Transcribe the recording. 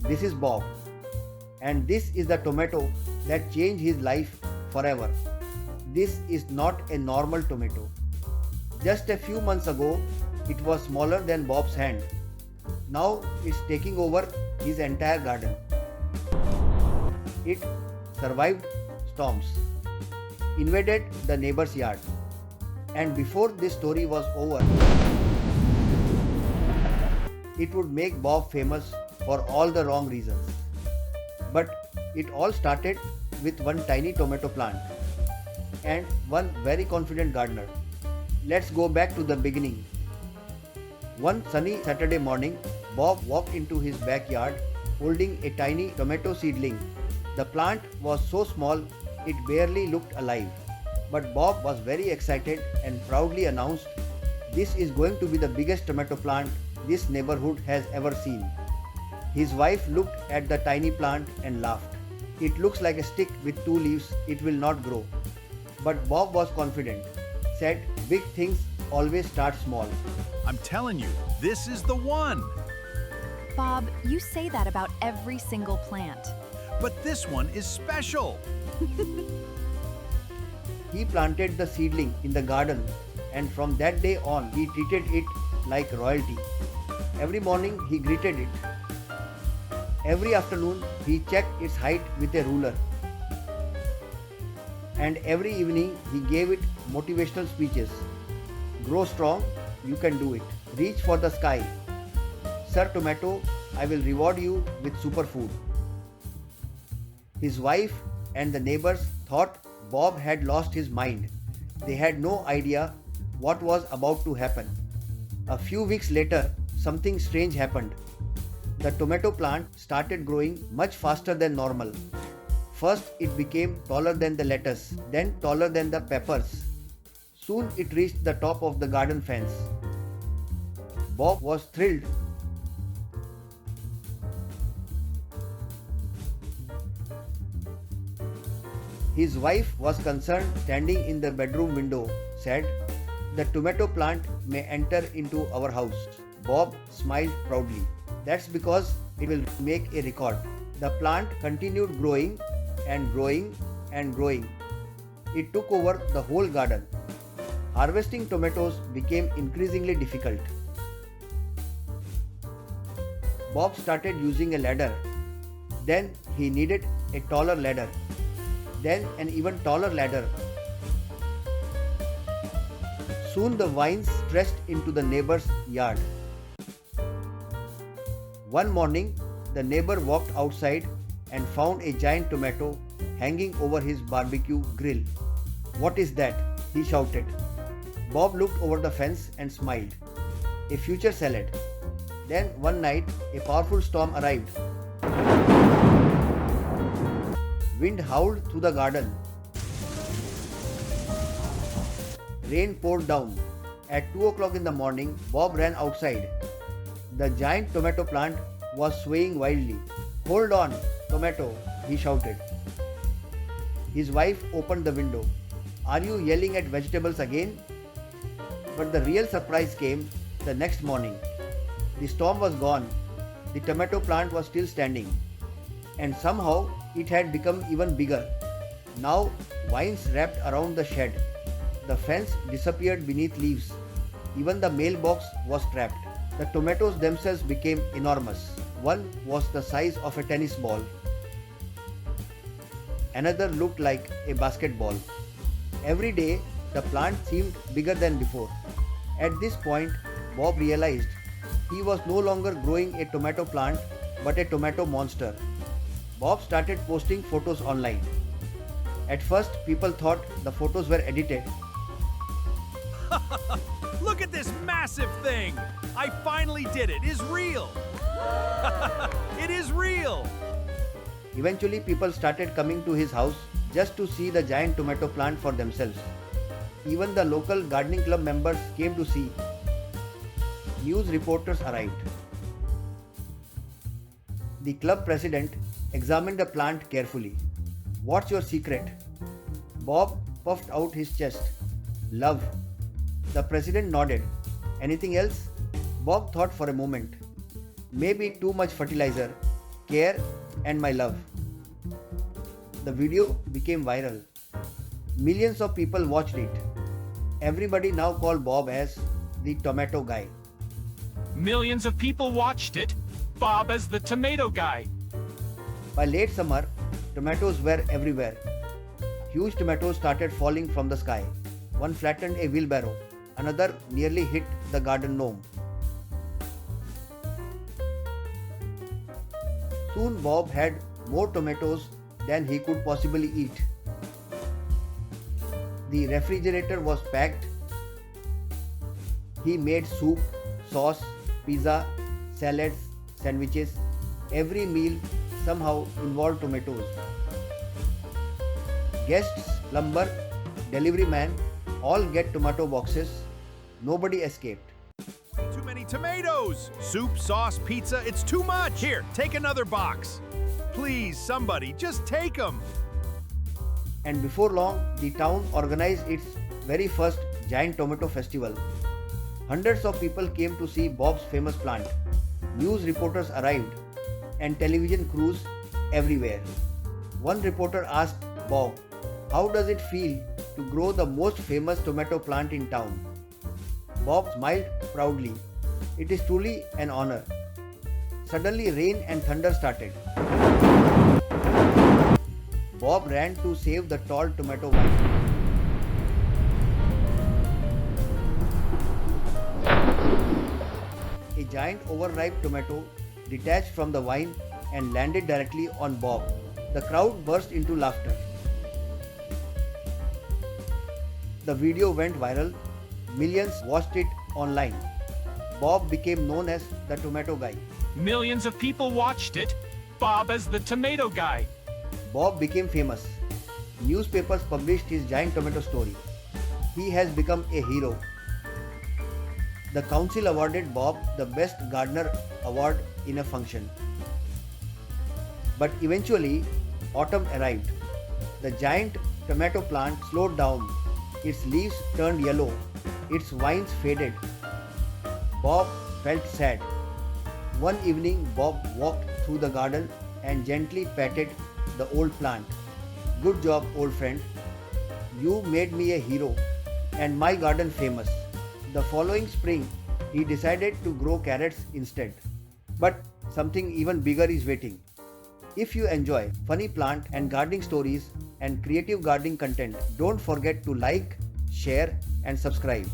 This is Bob, and this is the tomato that changed his life forever. This is not a normal tomato. Just a few months ago, it was smaller than Bob's hand. Now it's taking over his entire garden. It survived storms, invaded the neighbor's yard, and before this story was over, it would make Bob famous for all the wrong reasons. But it all started with one tiny tomato plant and one very confident gardener. Let's go back to the beginning. One sunny Saturday morning, Bob walked into his backyard holding a tiny tomato seedling. The plant was so small it barely looked alive. But Bob was very excited and proudly announced, "This is going to be the biggest tomato plant this neighborhood has ever seen." His wife looked at the tiny plant and laughed. "It looks like a stick with two leaves, it will not grow." But Bob was confident, said, "Big things always start small." I'm telling you, this is the one. Bob, you say that about every single plant. But this one is special. He planted the seedling in the garden, and from that day on, he treated it like royalty. Every morning, he greeted it. Every afternoon, he checked its height with a ruler. And every evening, he gave it motivational speeches. "Grow strong, you can do it. Reach for the sky. Sir Tomato, I will reward you with superfood." His wife and the neighbors thought Bob had lost his mind. They had no idea what was about to happen. A few weeks later, something strange happened. The tomato plant started growing much faster than normal. First, it became taller than the lettuce, then taller than the peppers. Soon it reached the top of the garden fence. Bob was thrilled. His wife was concerned, standing in the bedroom window, said, "The tomato plant may enter into our house." Bob smiled proudly. "That's because it will make a record." The plant continued growing and growing and growing. It took over the whole garden. Harvesting tomatoes became increasingly difficult. Bob started using a ladder. Then he needed a taller ladder. Then an even taller ladder. Soon the vines stretched into the neighbor's yard. One morning, the neighbor walked outside and found a giant tomato hanging over his barbecue grill. "What is that?" he shouted. Bob looked over the fence and smiled. "A future salad." Then one night, a powerful storm arrived. Wind howled through the garden. Rain poured down. At 2 o'clock in the morning, Bob ran outside. The giant tomato plant was swaying wildly. "Hold on, tomato," he shouted. His wife opened the window. "Are you yelling at vegetables again?" But the real surprise came the next morning. The storm was gone. The tomato plant was still standing. And somehow it had become even bigger. Now vines wrapped around the shed. The fence disappeared beneath leaves. Even the mailbox was trapped. The tomatoes themselves became enormous. One was the size of a tennis ball. Another looked like a basketball. Every day, the plant seemed bigger than before. At this point, Bob realized he was no longer growing a tomato plant but a tomato monster. Bob started posting photos online. At first, people thought the photos were edited. Look at this massive thing! I finally did it! It's real! It is real! Eventually, people started coming to his house just to see the giant tomato plant for themselves. Even the local gardening club members came to see. News reporters arrived. The club president examined the plant carefully. "What's your secret?" Bob puffed out his chest. "Love." The president nodded. "Anything else?" Bob thought for a moment. "Maybe too much fertilizer." care, and my love. The video became viral. Millions of people watched it. Everybody now called Bob as the tomato guy. Millions of people watched it. Bob as the tomato guy. By late summer, tomatoes were everywhere. Huge tomatoes started falling from the sky. One flattened a wheelbarrow, another nearly hit the garden gnome. Soon Bob had more tomatoes than he could possibly eat. The refrigerator was packed. He made soup, sauce, pizza, salads, sandwiches. Every meal somehow involved tomatoes. Guests, plumber, delivery man all get tomato boxes. Nobody escaped. Too many tomatoes! Soup, sauce, pizza, it's too much! Here, take another box. Please, somebody, just take them. And before long, the town organized its very first giant tomato festival. Hundreds of people came to see Bob's famous plant. News reporters arrived and television crews everywhere. One reporter asked Bob, "How does it feel to grow the most famous tomato plant in town?" Bob smiled proudly. "It is truly an honor." Suddenly rain and thunder started. Bob ran to save the tall tomato vine. A giant overripe tomato detached from the vine and landed directly on Bob. The crowd burst into laughter. The video went viral. Millions watched it online. Bob became known as the tomato guy. Millions of people watched it. Bob as the tomato guy. Bob became famous. Newspapers published his giant tomato story. He has become a hero. The council awarded Bob the Best Gardener award in a function. But eventually, autumn arrived. The giant tomato plant slowed down. Its leaves turned yellow. Its vines faded. Bob felt sad. One evening, Bob walked through the garden and gently patted the old plant. "Good job, old friend. You made me a hero and my garden famous." The following spring, he decided to grow carrots instead. But something even bigger is waiting. If you enjoy funny plant and gardening stories and creative gardening content, don't forget to like, share, and subscribe.